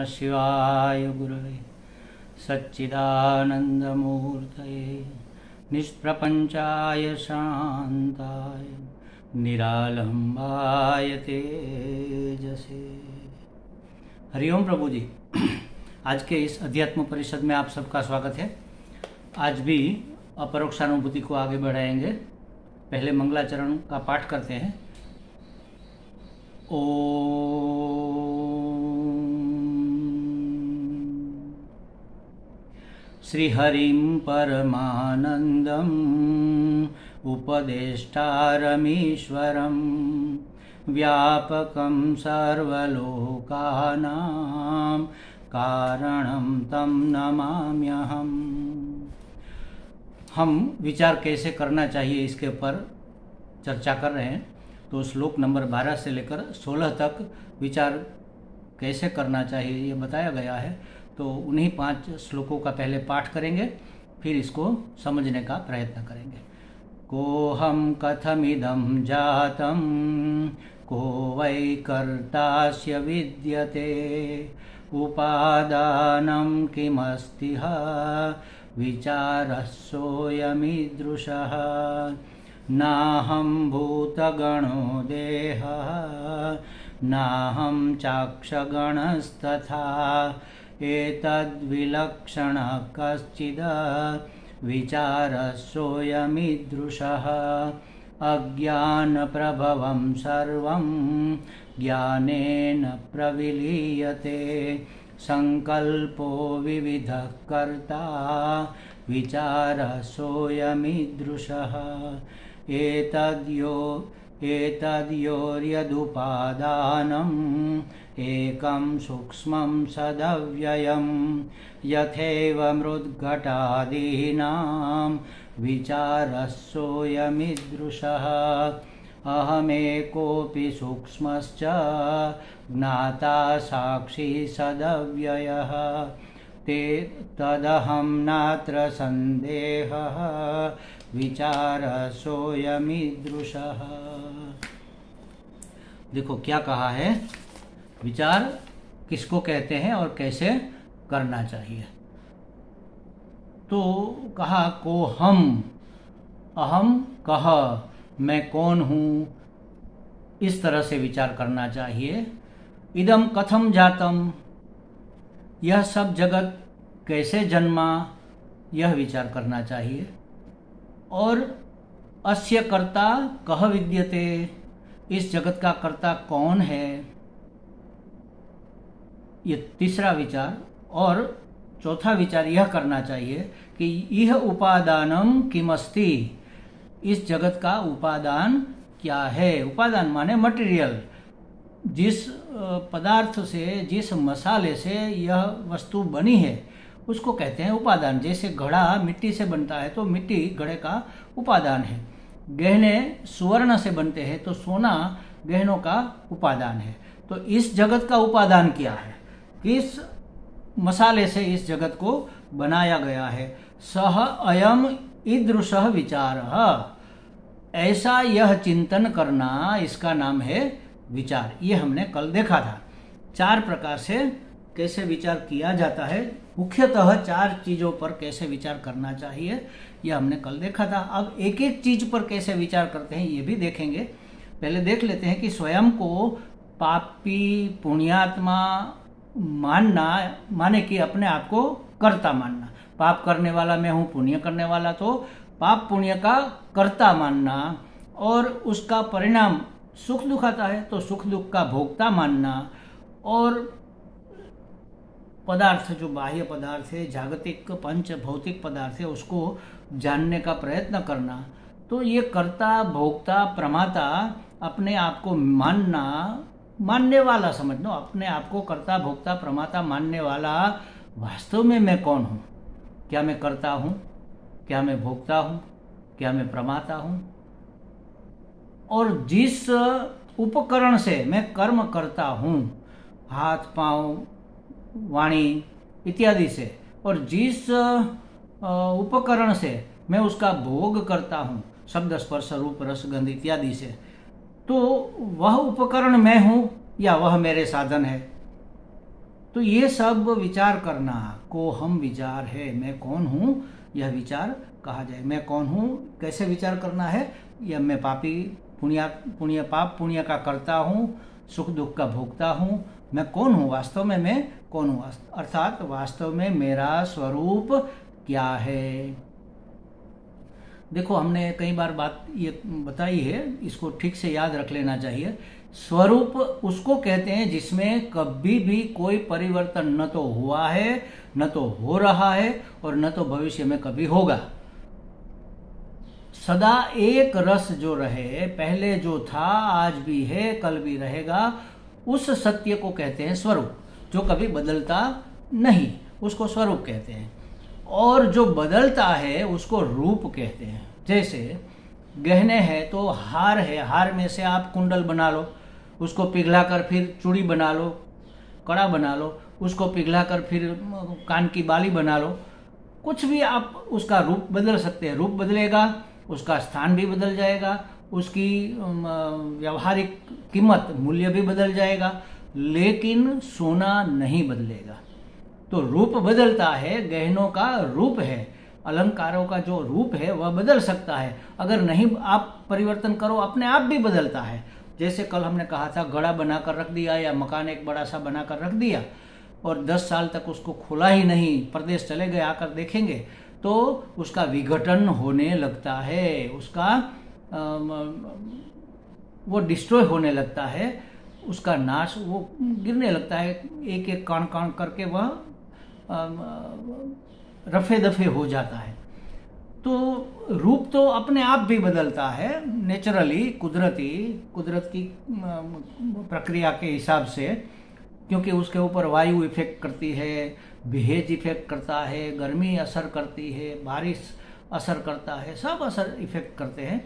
शिवाय गुरवे सच्चिदानन्दमूर्तये निष्प्रपञ्चाय शान्ताय निरालम्बाय तेजसे। हरिओम प्रभु जी। आज के इस अध्यात्म परिषद में आप सबका स्वागत है। आज भी अपरोक्षानुभूति को आगे बढ़ाएंगे। पहले मंगलाचरण का पाठ करते हैं। श्रीहरिं परमानन्दम् उपदेष्टारमीश्वरं व्यापकं सर्वलोकानां कारणं तं नमाम्यहम्। हम विचार कैसे करना चाहिए इसके ऊपर चर्चा कर रहे हैं। तो श्लोक नंबर 12 से लेकर 16 तक विचार कैसे करना चाहिए ये बताया गया है। तो उन्हीं 5 श्लोकों का पहले पाठ करेंगे, फिर इसको समझने का प्रयत्न करेंगे। कोहम कथमिदं जातं को वै कर्तास्य विद्यते उपादानं किमस्ति विचारः सोऽयमीदृशः नाहं भूतगणो देहः नाहं चाक्षगणस्तथा एतद्विलक्षणः कश्चिद् विचारः सोऽयमीदृशः अज्ञानप्रभवं सर्वं ज्ञानेन प्रविलीयते संकल्पो विविधः कर्ता विचारः सोऽयमीदृशः एतद्योर्यदुपादानम् एकं सूक्ष्मं सदव्ययं यथैव मृद्घटादीनां विचारः सोऽयमीदृशः अहमेकोऽपि सूक्ष्मश्च ज्ञाता साक्षी सदव्ययः ते तदहं नात्र संदेहः विचारः सोऽयमीदृशः। देखो क्या कहा है, विचार किसको कहते हैं और कैसे करना चाहिए। तो कहा को हम, अहम कह, मैं कौन हूँ, इस तरह से विचार करना चाहिए। इदम कथम जातम, यह सब जगत कैसे जन्मा, यह विचार करना चाहिए। और अस्य कर्ता कह विद्यते, इस जगत का कर्ता कौन है, ये तीसरा विचार। और चौथा विचार यह करना चाहिए कि यह उपादानम किमस्ति, इस जगत का उपादान क्या है। उपादान माने मटेरियल, जिस पदार्थ से, जिस मसाले से यह वस्तु बनी है उसको कहते हैं उपादान। जैसे घड़ा मिट्टी से बनता है तो मिट्टी घड़े का उपादान है। गहने सुवर्ण से बनते हैं तो सोना गहनों का उपादान है। तो इस जगत का उपादान क्या है, किस मसाले से इस जगत को बनाया गया है। सह अयम ईदृशः विचारः, ऐसा यह चिंतन करना, इसका नाम है विचार। ये हमने कल देखा था। 4 प्रकार से कैसे विचार किया जाता है, मुख्यतः 4 चीजों पर कैसे विचार करना चाहिए, यह हमने कल देखा था। अब एक एक चीज पर कैसे विचार करते हैं ये भी देखेंगे। पहले देख लेते हैं कि स्वयं को पापी पुण्यात्मा मानना माने कि अपने आप को कर्ता मानना। पाप करने वाला मैं हूँ, पुण्य करने वाला तो पाप पुण्य का कर्ता मानना। और उसका परिणाम सुख दुख आता है तो सुख दुख का भोक्ता मानना। और पदार्थ जो बाह्य पदार्थ है, जागतिक पंच भौतिक पदार्थ है, उसको जानने का प्रयत्न करना। तो ये कर्ता भोक्ता प्रमाता, अपने आप को मानना, मानने वाला समझ लो, अपने आप को कर्ता भोक्ता प्रमाता मानने वाला। वास्तव में मैं कौन हूँ, क्या मैं कर्ता हूँ, क्या मैं भोक्ता हूँ, क्या मैं प्रमाता हूँ। और जिस उपकरण से मैं कर्म करता हूँ, हाथ पांव वाणी इत्यादि से, और जिस उपकरण से मैं उसका भोग करता हूँ, शब्द स्पर्श रूप रस गंध इत्यादि से, तो वह उपकरण मैं हूँ या वह मेरे साधन है। तो ये सब विचार करना को हम विचार है। मैं कौन हूँ, यह विचार कहा जाए। मैं कौन हूँ कैसे विचार करना है, यह मैं पापी पाप पुण्य का करता हूँ, सुख दुख का भोगता हूँ। मैं कौन हूँ, वास्तव में मैं कौन हूँ, अर्थात वास्तव में मेरा स्वरूप क्या है। देखो, हमने कई बार बात ये बताई है, इसको ठीक से याद रख लेना चाहिए। स्वरूप उसको कहते हैं जिसमें कभी भी कोई परिवर्तन न तो हुआ है, न तो हो रहा है, और न तो भविष्य में कभी होगा। सदा एक रस जो रहे, पहले जो था आज भी है कल भी रहेगा, उस सत्य को कहते हैं स्वरूप। जो कभी बदलता नहीं उसको स्वरूप कहते हैं, और जो बदलता है उसको रूप कहते हैं। जैसे गहने हैं तो हार है, हार में से आप कुंडल बना लो, उसको पिघलाकर फिर चूड़ी बना लो, कड़ा बना लो, उसको पिघलाकर फिर कान की बाली बना लो। कुछ भी आप उसका रूप बदल सकते हैं। रूप बदलेगा, उसका स्थान भी बदल जाएगा, उसकी व्यावहारिक कीमत मूल्य भी बदल जाएगा, लेकिन सोना नहीं बदलेगा। तो रूप बदलता है, गहनों का रूप है, अलंकारों का जो रूप है वह बदल सकता है। अगर नहीं आप परिवर्तन करो, अपने आप भी बदलता है। जैसे कल हमने कहा था, घड़ा बनाकर रख दिया या मकान एक बड़ा सा बनाकर रख दिया और 10 साल तक उसको खोला ही नहीं, परदेश चले गए, आकर देखेंगे तो उसका विघटन होने लगता है, उसका वो डिस्ट्रॉय होने लगता है, उसका नाश, वो गिरने लगता है, एक एक कण कण करके वह रफे दफे हो जाता है। तो रूप तो अपने आप भी बदलता है, नेचुरली, कुदरत की प्रक्रिया के हिसाब से, क्योंकि उसके ऊपर वायु इफेक्ट करती है, भेज इफेक्ट करता है, गर्मी असर करती है, बारिश असर करता है, सब असर इफेक्ट करते हैं।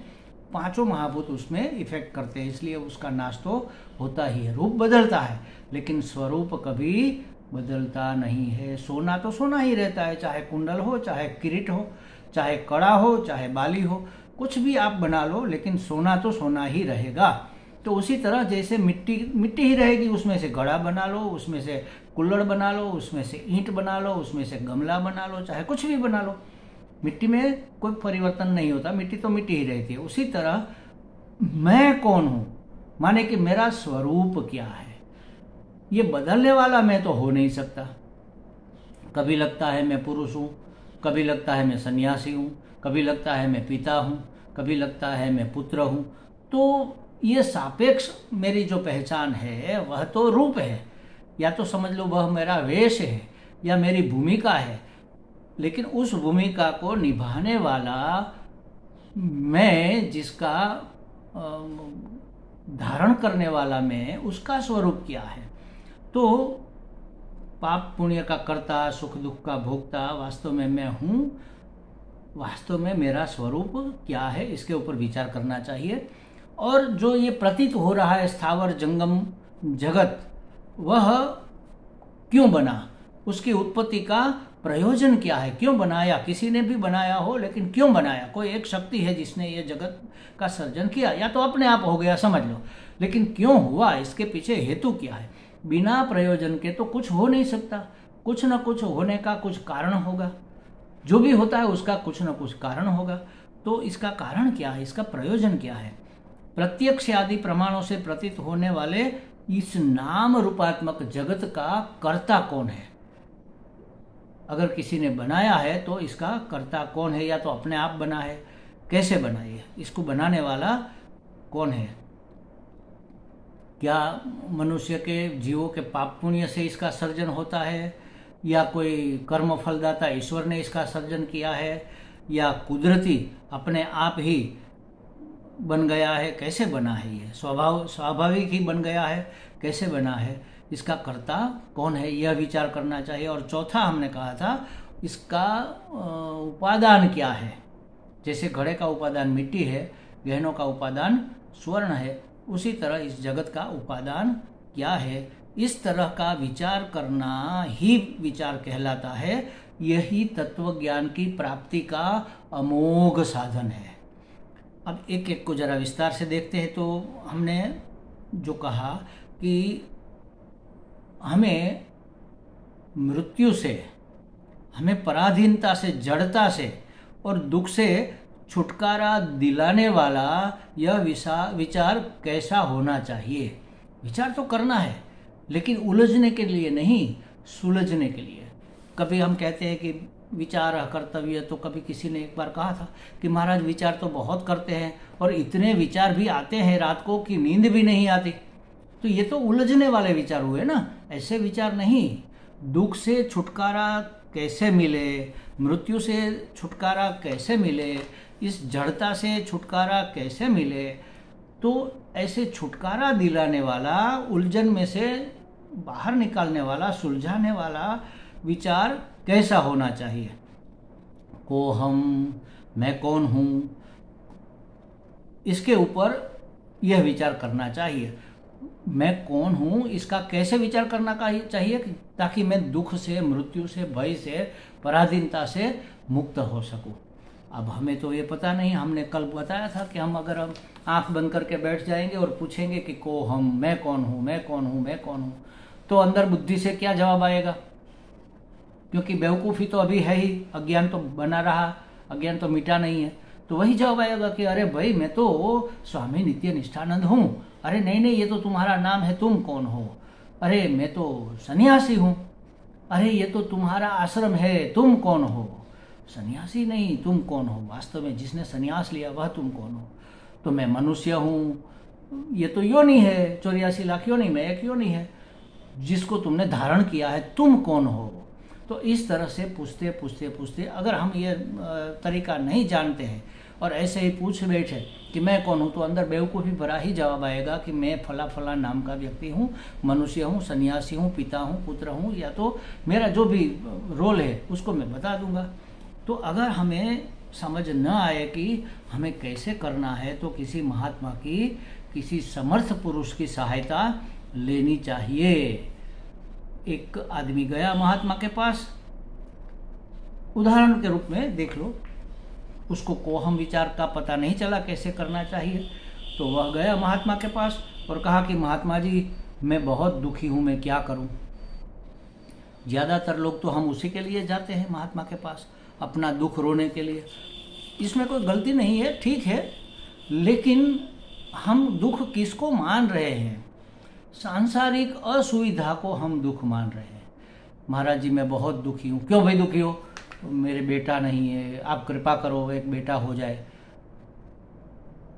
5 महाभूत उसमें इफेक्ट करते हैं, इसलिए उसका नाश तो होता ही है। रूप बदलता है लेकिन स्वरूप कभी बदलता नहीं है। सोना तो सोना ही रहता है, चाहे कुंडल हो, चाहे किरीट हो, चाहे कड़ा हो, चाहे बाली हो, कुछ भी आप बना लो, लेकिन सोना तो सोना ही रहेगा। तो उसी तरह जैसे मिट्टी ही रहेगी, उसमें से घड़ा बना लो, उसमें से कुल्हड़ बना लो, उसमें से ईंट बना लो, उसमें से गमला बना लो, चाहे कुछ भी बना लो, मिट्टी में कोई परिवर्तन नहीं होता, मिट्टी तो मिट्टी ही रहती है। उसी तरह मैं कौन हूं, माने कि मेरा स्वरूप क्या है, ये बदलने वाला मैं तो हो नहीं सकता। कभी लगता है मैं पुरुष हूं, कभी लगता है मैं सन्यासी हूं, कभी लगता है मैं पिता हूं, कभी लगता है मैं पुत्र हूं। तो ये सापेक्ष मेरी जो पहचान है वह तो रूप है, या तो समझ लो वह मेरा वेश है या मेरी भूमिका है, लेकिन उस भूमिका को निभाने वाला मैं, जिसका धारण करने वाला मैं, उसका स्वरूप क्या है। तो पाप पुण्य का कर्ता, सुख दुख का भोगता, वास्तव में मैं हूं, वास्तव में मेरा स्वरूप क्या है, इसके ऊपर विचार करना चाहिए। और जो ये प्रतीत हो रहा है स्थावर जंगम जगत, वह क्यों बना, उसकी उत्पत्ति का प्रयोजन क्या है, क्यों बनाया। किसी ने भी बनाया हो, लेकिन क्यों बनाया, कोई एक शक्ति है जिसने ये जगत का सर्जन किया, या तो अपने आप हो गया समझ लो, लेकिन क्यों हुआ, इसके पीछे हेतु क्या है। बिना प्रयोजन के तो कुछ हो नहीं सकता, कुछ न कुछ होने का कुछ कारण होगा, जो भी होता है उसका कुछ न कुछ कारण होगा। तो इसका कारण क्या है, इसका प्रयोजन क्या है। प्रत्यक्ष आदि प्रमाणों से प्रतीत होने वाले इस नाम रूपात्मक जगत का कर्ता कौन है। अगर किसी ने बनाया है तो इसका कर्ता कौन है, या तो अपने आप बना है, कैसे बना, ये इसको बनाने वाला कौन है। क्या मनुष्य के जीवों के पाप पुण्य से इसका सर्जन होता है, या कोई कर्म फलदाता ईश्वर ने इसका सर्जन किया है, या कुदरती अपने आप ही बन गया है, कैसे बना है, ये स्वाभाविक ही बन गया है, कैसे बना है, इसका कर्ता कौन है, यह विचार करना चाहिए। और चौथा हमने कहा था, इसका उपादान क्या है। जैसे घड़े का उपादान मिट्टी है, गहनों का उपादान स्वर्ण है, उसी तरह इस जगत का उपादान क्या है। इस तरह का विचार करना ही विचार कहलाता है। यही तत्व ज्ञान की प्राप्ति का अमोघ साधन है। अब एक एक को जरा विस्तार से देखते हैं। तो हमने जो कहा कि हमें मृत्यु से, हमें पराधीनता से, जड़ता से और दुख से छुटकारा दिलाने वाला यह विचार कैसा होना चाहिए। विचार तो करना है, लेकिन उलझने के लिए नहीं, सुलझने के लिए। कभी हम कहते हैं कि विचार कर्तव्य, तो कभी किसी ने एक बार कहा था कि महाराज विचार तो बहुत करते हैं और इतने विचार भी आते हैं रात को कि नींद भी नहीं आती। तो ये तो उलझने वाले विचार हुए ना, ऐसे विचार नहीं। दुख से छुटकारा कैसे मिले, मृत्यु से छुटकारा कैसे मिले, इस जड़ता से छुटकारा कैसे मिले, तो ऐसे छुटकारा दिलाने वाला, उलझन में से बाहर निकालने वाला, सुलझाने वाला विचार कैसा होना चाहिए। को हम, मैं कौन हूँ, इसके ऊपर यह विचार करना चाहिए। मैं कौन हूँ इसका कैसे विचार करना चाहिए ताकि मैं दुख से, मृत्यु से, भय से, पराधीनता से मुक्त हो सकूं। अब हमें तो ये पता नहीं, हमने कल बताया था कि हम अगर हम आंख बंद करके बैठ जाएंगे और पूछेंगे कि को हम, मैं कौन हूँ, मैं कौन हूँ, मैं कौन हूँ, तो अंदर बुद्धि से क्या जवाब आएगा? क्योंकि बेवकूफ़ी तो अभी है ही, अज्ञान तो बना रहा, अज्ञान तो मिटा नहीं है। तो वही जवाब आएगा कि अरे भाई मैं तो स्वामी नित्य निष्ठानंद हूँ। अरे नहीं नहीं, ये तो तुम्हारा नाम है, तुम कौन हो? अरे मैं तो सन्यासी हूँ। अरे ये तो तुम्हारा आश्रम है, तुम कौन हो? सन्यासी नहीं, तुम कौन हो? वास्तव में जिसने सन्यास लिया वह तुम कौन हो? तो मैं मनुष्य हूँ, ये तो योनि है, 84 लाख योनि में एक योनि है जिसको तुमने धारण किया है, तुम कौन हो? तो इस तरह से पूछते पूछते पूछते, अगर हम ये तरीका नहीं जानते हैं और ऐसे ही पूछ बैठे कि मैं कौन हूँ, तो अंदर बेवकूफ़ी भरा ही जवाब आएगा कि मैं फला फला नाम का व्यक्ति हूँ, मनुष्य हूँ, सन्यासी हूँ, पिता हूँ, पुत्र हूँ, या तो मेरा जो भी रोल है उसको मैं बता दूंगा। तो अगर हमें समझ न आए कि हमें कैसे करना है, तो किसी महात्मा की, किसी समर्थ पुरुष की सहायता लेनी चाहिए। एक आदमी गया महात्मा के पास, उदाहरण के रूप में देख लो, उसको कोहम विचार का पता नहीं चला कैसे करना चाहिए, तो वह गया महात्मा के पास और कहा कि महात्मा जी मैं बहुत दुखी हूँ, मैं क्या करूँ। ज़्यादातर लोग तो हम उसी के लिए जाते हैं महात्मा के पास, अपना दुख रोने के लिए। इसमें कोई गलती नहीं है, ठीक है, लेकिन हम दुख किसको मान रहे हैं? सांसारिक असुविधा को हम दुख मान रहे हैं। महाराज जी मैं बहुत दुखी हूँ। क्यों भाई दुखी हो? मेरे बेटा नहीं है, आप कृपा करो एक बेटा हो जाए।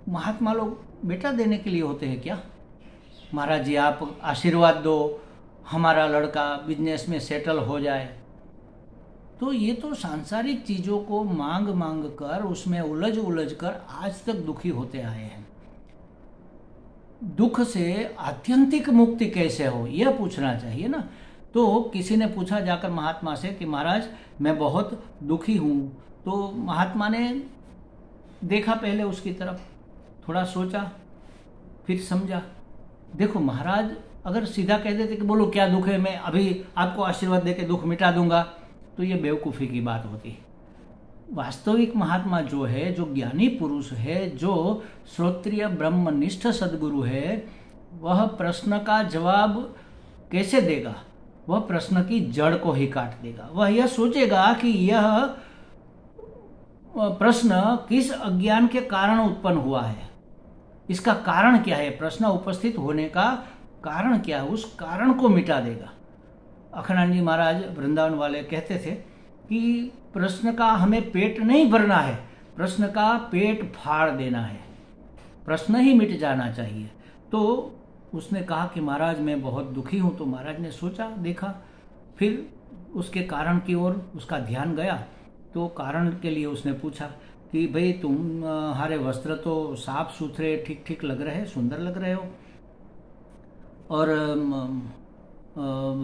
महात्मा लोग बेटा देने के लिए होते हैं क्या? महाराज जी आप आशीर्वाद दो, हमारा लड़का बिजनेस में सेटल हो जाए। तो ये तो सांसारिक चीज़ों को मांग मांग कर, उसमें उलझ उलझ कर आज तक दुखी होते आए हैं। दुख से आत्यंतिक मुक्ति कैसे हो, यह पूछना चाहिए ना। तो किसी ने पूछा जाकर महात्मा से कि महाराज मैं बहुत दुखी हूँ। तो महात्मा ने देखा पहले उसकी तरफ, थोड़ा सोचा, फिर समझा। देखो महाराज अगर सीधा कह देते कि बोलो क्या दुख है, मैं अभी आपको आशीर्वाद देके दुख मिटा दूंगा, तो ये बेवकूफ़ी की बात होती। वास्तविक महात्मा जो है, जो ज्ञानी पुरुष है, जो श्रोत्रिय ब्रह्मनिष्ठ सद्गुरु है, वह प्रश्न का जवाब कैसे देगा? वह प्रश्न की जड़ को ही काट देगा। वह यह सोचेगा कि यह प्रश्न किस अज्ञान के कारण उत्पन्न हुआ है, इसका कारण क्या है, प्रश्न उपस्थित होने का कारण क्या है, उस कारण को मिटा देगा। अखंडानंद जी महाराज वृंदावन वाले कहते थे कि प्रश्न का हमें पेट नहीं भरना है, प्रश्न का पेट फाड़ देना है, प्रश्न ही मिट जाना चाहिए। तो उसने कहा कि महाराज मैं बहुत दुखी हूँ। तो महाराज ने सोचा, देखा, फिर उसके कारण की ओर उसका ध्यान गया। तो कारण के लिए उसने पूछा कि भाई तुम्हारे वस्त्र तो साफ सुथरे ठीक ठीक लग रहे, सुंदर लग रहे हो, और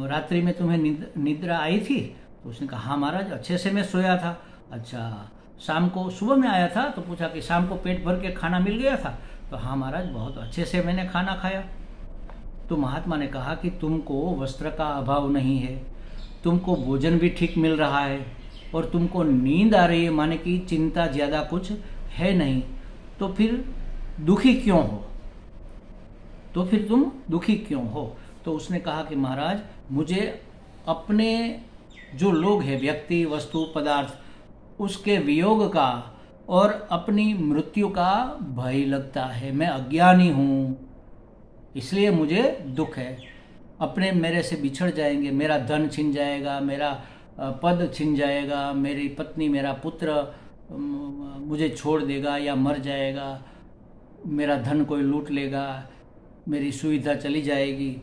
रात्रि में तुम्हें निद्रा आई थी? तो उसने कहा हाँ महाराज अच्छे से मैं सोया था। अच्छा, शाम को सुबह में आया था? तो पूछा कि शाम को पेट भर के खाना मिल गया था? तो हाँ महाराज बहुत अच्छे से मैंने खाना खाया। तो महात्मा ने कहा कि तुमको वस्त्र का अभाव नहीं है, तुमको भोजन भी ठीक मिल रहा है, और तुमको नींद आ रही है, माने कि चिंता ज़्यादा कुछ है नहीं, तो फिर दुखी क्यों हो? तो फिर तुम दुखी क्यों हो? तो उसने कहा कि महाराज मुझे अपने जो लोग हैं, व्यक्ति, वस्तु, पदार्थ, उसके वियोग का और अपनी मृत्यु का भय लगता है। मैं अज्ञानी हूँ, इसलिए मुझे दुख है। अपने मेरे से बिछड़ जाएंगे, मेरा धन छिन जाएगा, मेरा पद छिन जाएगा, मेरी पत्नी, मेरा पुत्र मुझे छोड़ देगा या मर जाएगा, मेरा धन कोई लूट लेगा, मेरी सुविधा चली जाएगी,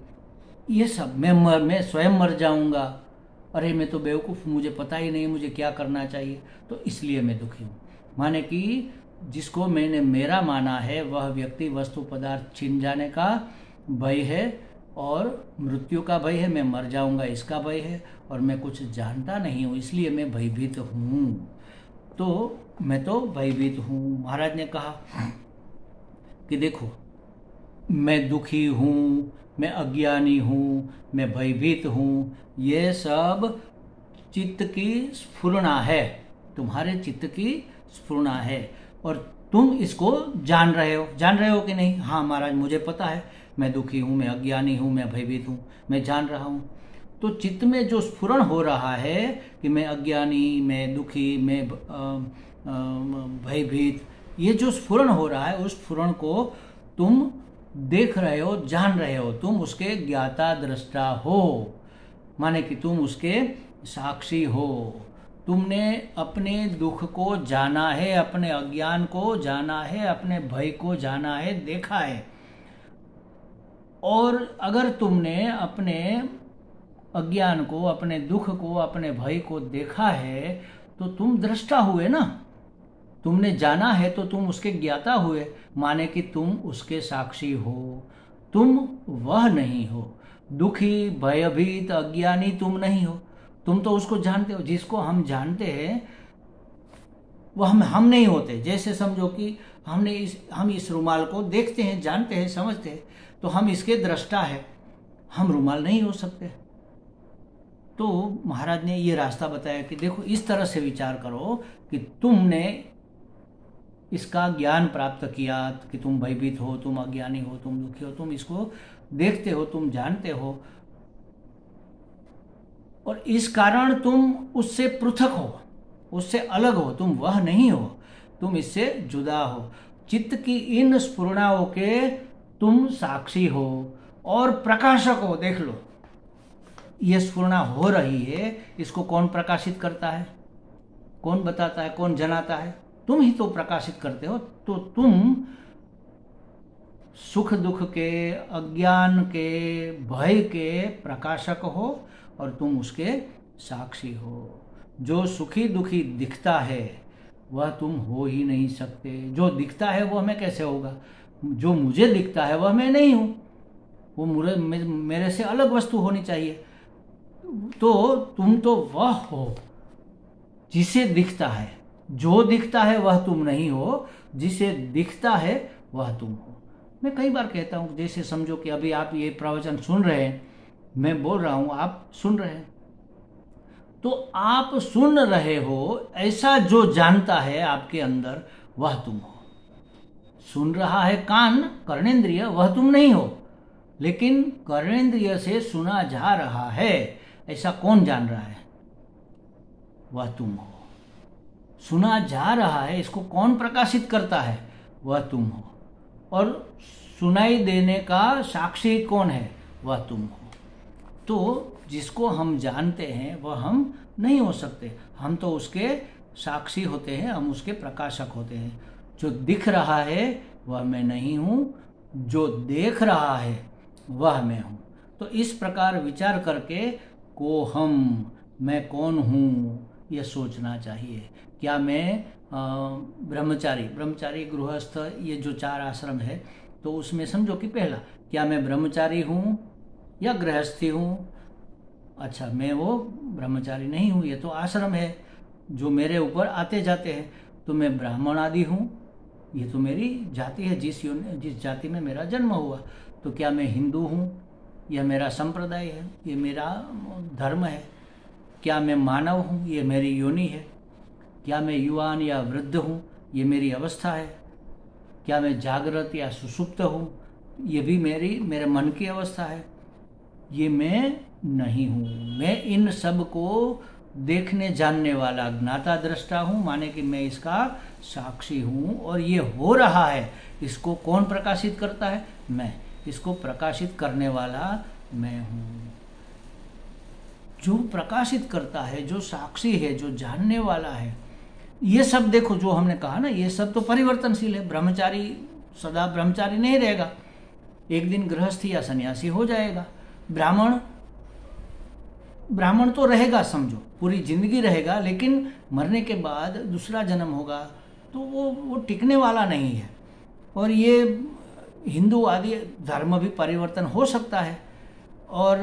ये सब मैं स्वयं मर जाऊंगा। अरे मैं तो बेवकूफ़, मुझे पता ही नहीं मुझे क्या करना चाहिए, तो इसलिए मैं दुखी हूँ। माने कि जिसको मैंने मेरा माना है वह व्यक्ति, वस्तु, पदार्थ छिन जाने का भय है और मृत्यु का भय है, मैं मर जाऊंगा इसका भय है, और मैं कुछ जानता नहीं हूँ, इसलिए मैं भयभीत हूँ। तो मैं तो भयभीत हूँ। महाराज ने कहा कि देखो, मैं दुखी हूँ, मैं अज्ञानी हूँ, मैं भयभीत हूँ, ये सब चित्त की स्फुरना है, तुम्हारे चित्त की स्फुरना है, और तुम इसको जान रहे हो कि नहीं? हाँ महाराज, मुझे पता है, मैं दुखी हूँ, मैं अज्ञानी हूँ, मैं भयभीत हूँ, मैं जान रहा हूँ। तो चित्त में जो स्फुरण हो रहा है कि मैं अज्ञानी, मैं दुखी, मैं भयभीत, ये जो स्फुरण हो रहा है, उस स्फुरण को तुम देख रहे हो, जान रहे हो, तुम उसके ज्ञाता दृष्टा हो, माने कि तुम उसके साक्षी हो। तुमने अपने दुख को जाना है, अपने अज्ञान को जाना है, अपने भय को जाना है, देखा है। और अगर तुमने अपने अज्ञान को, अपने दुख को, अपने भय को देखा है तो तुम दृष्टा हुए ना। तुमने जाना है तो तुम उसके ज्ञाता हुए, माने कि तुम उसके साक्षी हो, तुम वह नहीं हो। दुखी, भयभीत, अज्ञानी तुम नहीं हो, तुम तो उसको जानते हो। जिसको हम जानते हैं वह हम नहीं होते। जैसे समझो कि हम इस रुमाल को देखते हैं, जानते हैं, समझते हैं, तो हम इसके दृष्टा है, हम रुमाल नहीं हो सकते। तो महाराज ने ये रास्ता बताया कि देखो, इस तरह से विचार करो कि तुमने इसका ज्ञान प्राप्त किया कि तुम भयभीत हो, तुम अज्ञानी हो, तुम दुखी हो, तुम इसको देखते हो, तुम जानते हो, और इस कारण तुम उससे पृथक हो, उससे अलग हो, तुम वह नहीं हो, तुम इससे जुदा हो। चित्त की इन स्फुरणाओं के तुम साक्षी हो और प्रकाशक हो। देख लो, ये स्फुरना हो रही है, इसको कौन प्रकाशित करता है, कौन बताता है, कौन जनाता है? तुम ही तो प्रकाशित करते हो। तो तुम सुख दुख के, अज्ञान के, भय के प्रकाशक हो और तुम उसके साक्षी हो। जो सुखी दुखी दिखता है वह तुम हो ही नहीं सकते। जो दिखता है वह मैं कैसे होगा? जो मुझे दिखता है वह मैं नहीं हूं, वो मेरे से अलग वस्तु होनी चाहिए। तो तुम तो वह हो जिसे दिखता है। जो दिखता है वह तुम नहीं हो, जिसे दिखता है वह तुम हो। मैं कई बार कहता हूं, जैसे समझो कि अभी आप ये प्रवचन सुन रहे हैं, मैं बोल रहा हूं, आप सुन रहे हैं, तो आप सुन रहे हो, ऐसा जो जानता है आपके अंदर वह तुम हो। सुन रहा है कान, कर्णेंद्रिय, वह तुम नहीं हो, लेकिन कर्णेंद्रिय से सुना जा रहा है, ऐसा कौन जान रहा है? वह तुम हो। सुना जा रहा है, इसको कौन प्रकाशित करता है? वह तुम हो। और सुनाई देने का साक्षी कौन है? वह तुम हो। तो जिसको हम जानते हैं वह हम नहीं हो सकते, हम तो उसके साक्षी होते हैं, हम उसके प्रकाशक होते हैं। जो दिख रहा है वह मैं नहीं हूँ, जो देख रहा है वह मैं हूँ। तो इस प्रकार विचार करके को हम, मैं कौन हूँ, यह सोचना चाहिए। क्या मैं ब्रह्मचारी, गृहस्थ, ये जो 4 आश्रम है, तो उसमें समझो कि पहला, क्या मैं ब्रह्मचारी हूँ या गृहस्थी हूँ? अच्छा, मैं वो ब्रह्मचारी नहीं हूँ, ये तो आश्रम है जो मेरे ऊपर आते जाते हैं। तो मैं ब्राह्मण आदि हूँ, ये तो मेरी जाति है, जिस जाति में मेरा जन्म हुआ। तो क्या मैं हिंदू हूँ? यह मेरा संप्रदाय है, ये मेरा धर्म है। क्या मैं मानव हूँ? ये मेरी योनि है। क्या मैं युवान या वृद्ध हूँ? ये मेरी अवस्था है। क्या मैं जागृत या सुसुप्त हूँ? ये भी मेरे मन की अवस्था है। ये मैं नहीं हूँ। मैं इन सब को देखने जानने वाला ज्ञाता दृष्टा हूँ, माने कि मैं इसका साक्षी हूँ और ये हो रहा है। इसको कौन प्रकाशित करता है? मैं। इसको प्रकाशित करने वाला मैं हूँ। जो प्रकाशित करता है, जो साक्षी है, जो जानने वाला है, ये सब देखो जो हमने कहा ना, ये सब तो परिवर्तनशील है। ब्रह्मचारी सदा ब्रह्मचारी नहीं रहेगा, एक दिन गृहस्थी या सन्यासी हो जाएगा। ब्राह्मण तो रहेगा, समझो पूरी जिंदगी रहेगा, लेकिन मरने के बाद दूसरा जन्म होगा तो वो टिकने वाला नहीं है। और ये हिंदू आदि धर्म भी परिवर्तन हो सकता है। और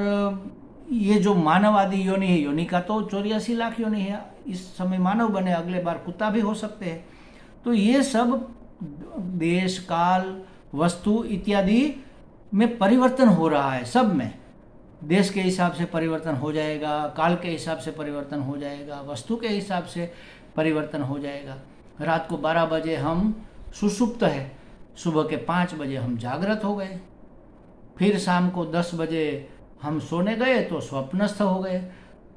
ये जो मानव आदि योनि है, योनि का तो 84 लाख योनि है। इस समय मानव बने, अगले बार कुत्ता भी हो सकते हैं। तो ये सब देश काल वस्तु इत्यादि में परिवर्तन हो रहा है। सब में देश के हिसाब से परिवर्तन हो जाएगा, काल के हिसाब से परिवर्तन हो जाएगा, वस्तु के हिसाब से परिवर्तन हो जाएगा। रात को 12 बजे हम सुषुप्त है, सुबह के 5 बजे हम जागृत हो गए, फिर शाम को 10 बजे हम सोने गए तो स्वप्नस्थ हो गए।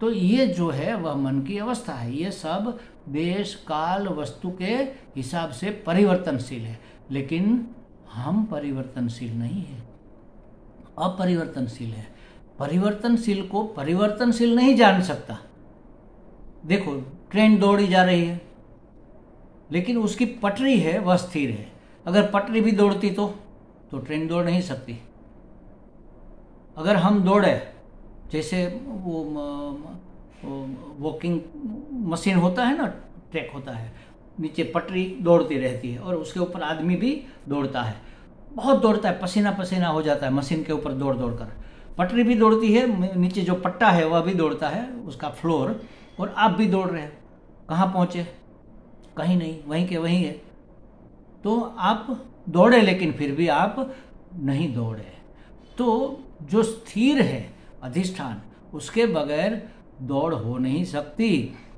तो ये जो है वह मन की अवस्था है। ये सब देश काल वस्तु के हिसाब से परिवर्तनशील है, लेकिन हम परिवर्तनशील नहीं है, अपरिवर्तनशील है। परिवर्तनशील को परिवर्तनशील नहीं जान सकता। देखो ट्रेन दौड़ी जा रही है, लेकिन उसकी पटरी है वह स्थिर है। अगर पटरी भी दौड़ती तो ट्रेन दौड़ नहीं सकती। अगर हम दौड़े, जैसे वो वॉकिंग मशीन होता है ना, ट्रैक होता है, नीचे पटरी दौड़ती रहती है और उसके ऊपर आदमी भी दौड़ता है, बहुत दौड़ता है, पसीना पसीना हो जाता है मशीन के ऊपर दौड़ दौड़ कर। पटरी भी दौड़ती है, नीचे जो पट्टा है वह भी दौड़ता है, उसका फ्लोर, और आप भी दौड़ रहे हैं। कहाँ पहुँचे? कहीं नहीं, वहीं के वहीं है। तो आप दौड़े, लेकिन फिर भी आप नहीं दौड़े। तो जो स्थिर है अधिष्ठान, उसके बगैर दौड़ हो नहीं सकती।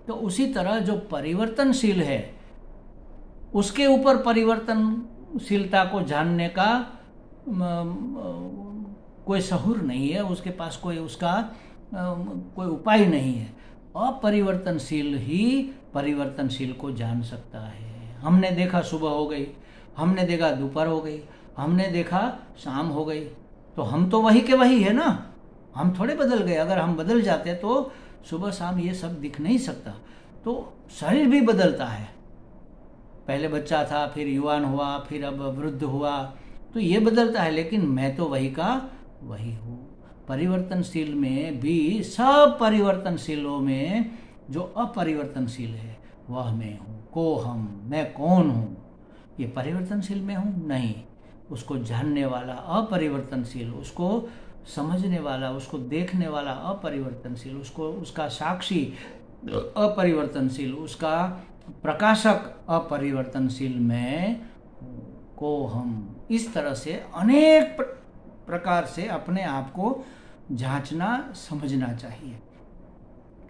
तो उसी तरह जो परिवर्तनशील है, उसके ऊपर परिवर्तनशीलता को जानने का कोई सहूर नहीं है, उसके पास कोई उसका कोई उपाय नहीं है। अपरिवर्तनशील ही परिवर्तनशील को जान सकता है। हमने देखा सुबह हो गई, हमने देखा दोपहर हो गई, हमने देखा शाम हो गई, तो हम तो वही के वही है ना, हम थोड़े बदल गए। अगर हम बदल जाते तो सुबह शाम ये सब दिख नहीं सकता। तो शरीर भी बदलता है, पहले बच्चा था, फिर युवान हुआ, फिर अब वृद्ध हुआ, तो ये बदलता है, लेकिन मैं तो वही का वही हूँ। परिवर्तनशील में भी, सब परिवर्तनशीलों में जो अपरिवर्तनशील है वह मैं हूँ। को हम, मैं कौन हूँ? ये परिवर्तनशील में हूँ? नहीं। उसको जानने वाला अपरिवर्तनशील, उसको समझने वाला, उसको देखने वाला अपरिवर्तनशील, उसको उसका साक्षी अपरिवर्तनशील, उसका प्रकाशक अपरिवर्तनशील मैं को हम। इस तरह से अनेक प्रकार से अपने आप को जांचना समझना चाहिए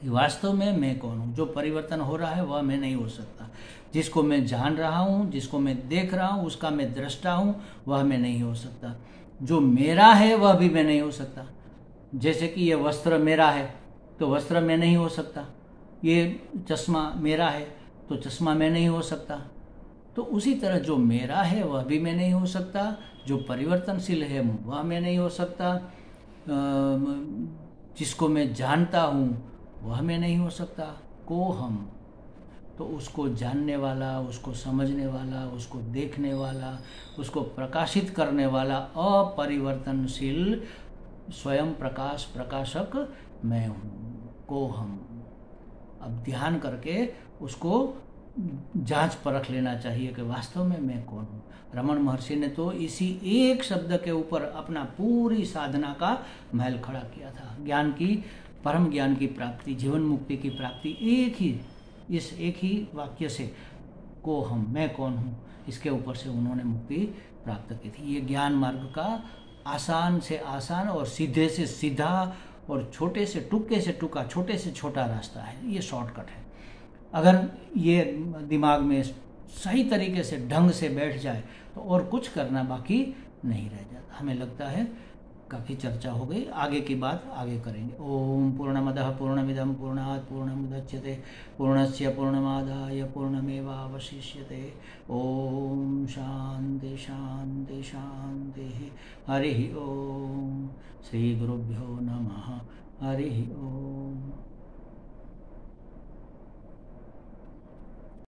कि वास्तव में मैं कौन हूँ। जो परिवर्तन हो रहा है वह मैं नहीं हो सकता। जिसको मैं जान रहा हूँ, जिसको मैं देख रहा हूँ, उसका मैं दृष्टा हूँ, वह मैं नहीं हो सकता। जो मेरा है वह भी मैं नहीं हो सकता। जैसे कि ये वस्त्र मेरा है तो वस्त्र मैं नहीं हो सकता, ये चश्मा मेरा है तो चश्मा मैं नहीं हो सकता। तो उसी तरह जो मेरा है वह भी मैं नहीं हो सकता, जो परिवर्तनशील है वह मैं नहीं हो सकता, जिसको मैं जानता हूँ वह मैं नहीं हो सकता। को हम, तो उसको जानने वाला, उसको समझने वाला, उसको देखने वाला, उसको प्रकाशित करने वाला अपरिवर्तनशील स्वयं प्रकाश प्रकाशक मैं हूँ। को हम। अब ध्यान करके उसको जांच परख लेना चाहिए कि वास्तव में मैं कौन हूँ। रमन महर्षि ने तो इसी एक शब्द के ऊपर अपना पूरी साधना का महल खड़ा किया था। ज्ञान की, परम ज्ञान की प्राप्ति, जीवन मुक्ति की प्राप्ति इस एक ही वाक्य से, को हम, मैं कौन हूँ, इसके ऊपर से उन्होंने मुक्ति प्राप्त की थी। ये ज्ञान मार्ग का आसान से आसान और सीधे से सीधा और छोटे से टुक्के से टुका, छोटे से छोटा रास्ता है। ये शॉर्टकट है। अगर ये दिमाग में सही तरीके से ढंग से बैठ जाए तो और कुछ करना बाकी नहीं रह जाता। हमें लगता है काफ़ी चर्चा हो गई, आगे की बात आगे करेंगे। ओम पूर्णमदः पूर्णमिदं पूर्णात् पूर्णमुदच्यते पूर्णस्य पूर्णमादाय पूर्णमेवावशिष्यते। ओम शांति शांति शांति। हरि ओम। श्री गुरुभ्यो नमः। हरि ओम।